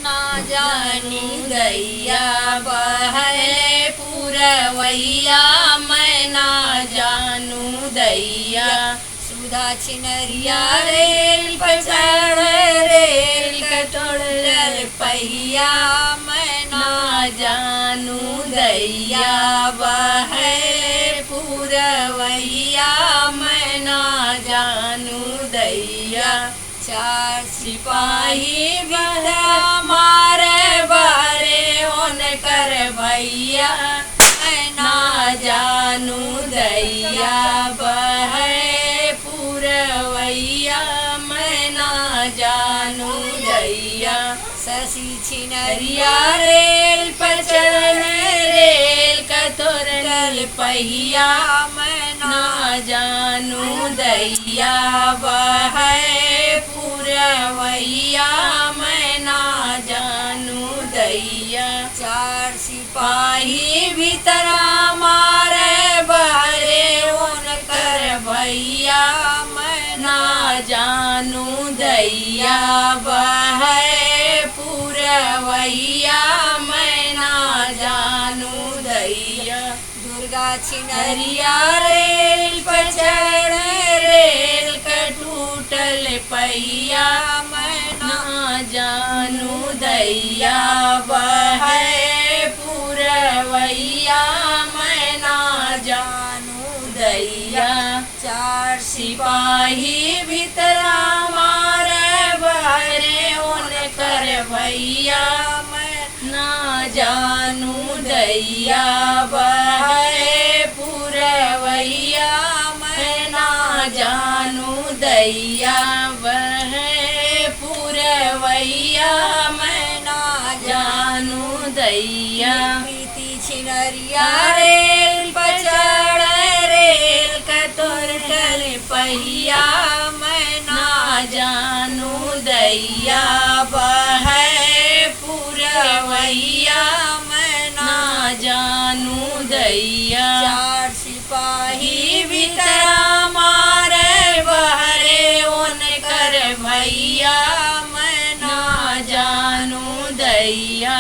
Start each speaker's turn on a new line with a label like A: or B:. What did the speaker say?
A: ना जानू दैया बहे पुरवैया मैं ना जानू दैया। सुधा छिनरिया रेल पर चढ़ रेल कटोर पहिया मैं ना जानू दैया बहे पुरवैया मैं ना जानू दैया। चार सिपाही बिना मारे बारे ओन कर भैया मैं ना जानू दैया बहे पुरवैया मैं ना जानू दैया। शशि छिनरिया रेल पर चढ़ रेल कतोर पहिया मैं ना जानू दैया बहे पुरवैया मैं ना जानू दैया। चार सिपाही भीतर मारे बारे ओन कर भैया मैं ना जानू दैया बहे पुरवैया मैं ना जानू दैया। दुर्गा छिनरिया रेल पर चढ़ रेल का टूटल पहिया मैं ना जानू दैया बहे पुरवैया मैं ना जानू दैया। चार सिपाही भीतर मारे बारे ओन कर भैया मैं ना जानू दैया बहे पुरवैया मैं ना जानू दैया बहे पुरवैया मैं ना जानू दैया। प्रीति छिनरिया रेल पर चढ़ रेल कतोर पहिया मैं ना जानू दैया बहे पुरवैया मैं ना जानू दैया। चार सिपाही भीतर मारे बहरे ओन कर भैया मैं ना जानू दैया।